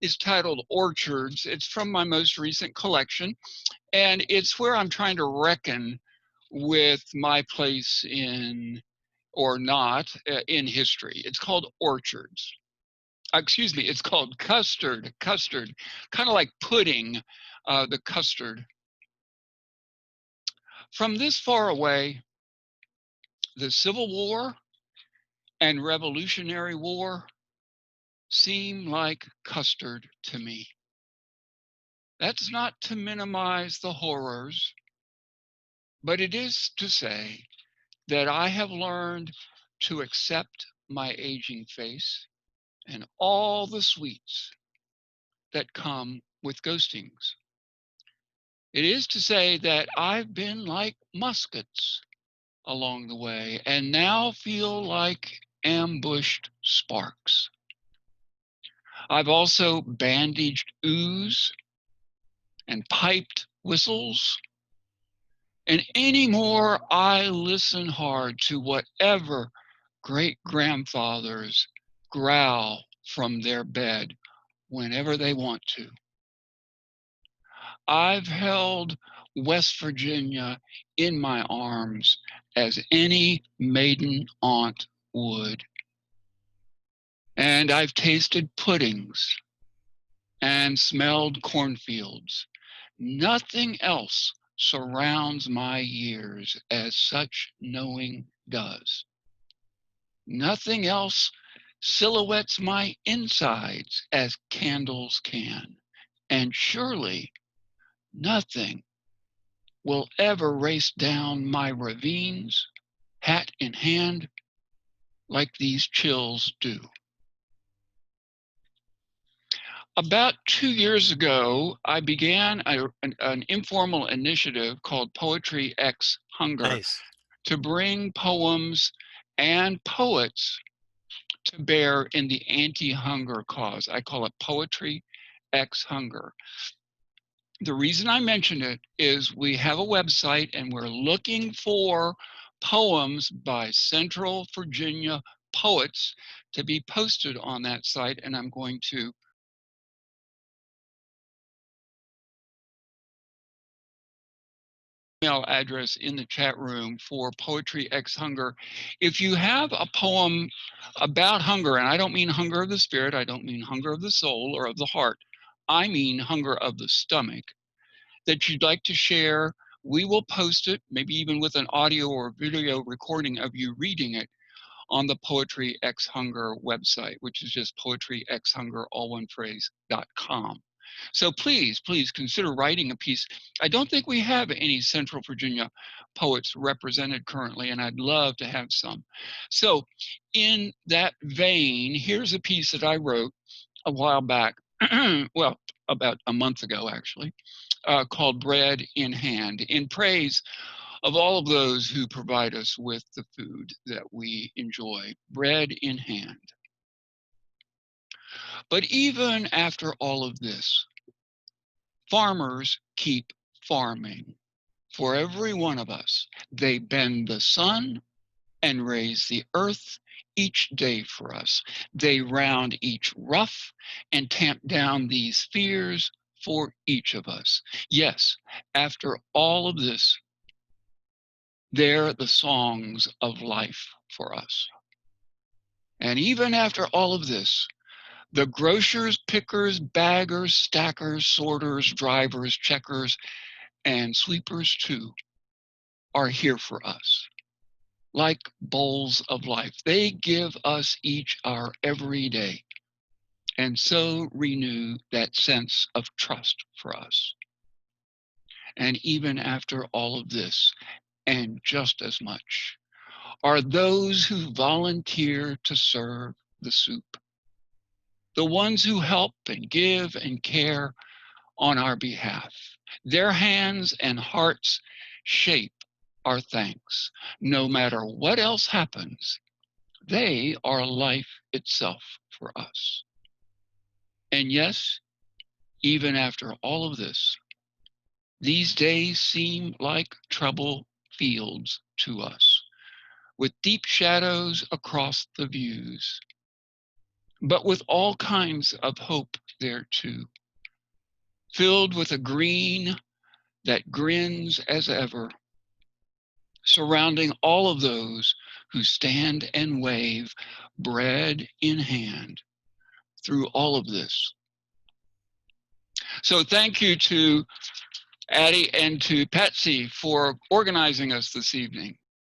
is titled Orchards. It's from my most recent collection, and it's where I'm trying to reckon with my place in, or not, in history. It's called Orchards. Excuse me, it's called Custard. Custard, kind of like pudding, the custard. From this far away, the Civil War and Revolutionary War seem like custard to me. That's not to minimize the horrors, but it is to say that I have learned to accept my aging face and all the sweets that come with ghostings. It is to say that I've been like muskets along the way and now feel like ambushed sparks. I've also bandaged ooze and piped whistles, and anymore I listen hard to whatever great grandfathers growl from their bed whenever they want to. I've held West Virginia in my arms as any maiden aunt would. And I've tasted puddings and smelled cornfields. Nothing else surrounds my years as such knowing does. Nothing else silhouettes my insides as candles can. And surely nothing will ever race down my ravines, hat in hand, like these chills do. About 2 years ago, I began an informal initiative called poetryxhunger Nice. to bring poems and poets to bear in the anti-hunger cause. I call it poetryxhunger. The reason I mention it is we have a website and we're looking for poems by Central Virginia poets to be posted on that site, and I'm going to email address in the chat room for poetryxhunger. If you have a poem about hunger, and I don't mean hunger of the spirit, I don't mean hunger of the soul or of the heart, I mean hunger of the stomach, that you'd like to share, we will post it, maybe even with an audio or video recording of you reading it on the poetryxhunger website, which is just poetryxhunger, all one phrase.com. So please, please consider writing a piece. I don't think we have any Central Virginia poets represented currently, and I'd love to have some. So in that vein, here's a piece that I wrote a while back, well, about a month ago, actually, called Bread in Hand, in praise of all of those who provide us with the food that we enjoy. Bread in hand. But even after all of this, farmers keep farming for every one of us. They bend the sun and raise the earth each day for us. They round each rough and tamp down these fears for each of us. Yes, after all of this, they're the songs of life for us. And even after all of this, the grocers, pickers, baggers, stackers, sorters, drivers, checkers, and sweepers too are here for us. Like bowls of life, they give us each our everyday, and so renew that sense of trust for us. And even after all of this, and just as much, are those who volunteer to serve the soup, the ones who help and give and care on our behalf. Their hands and hearts shape our thanks. No matter what else happens, they are life itself for us. And yes, even after all of this, these days seem like troubled fields to us, with deep shadows across the views. but with all kinds of hope there too, filled with a green that grins as ever, surrounding all of those who stand and wave, bread in hand, through all of this. So thank you to Addie and to Patsy for organizing us this evening.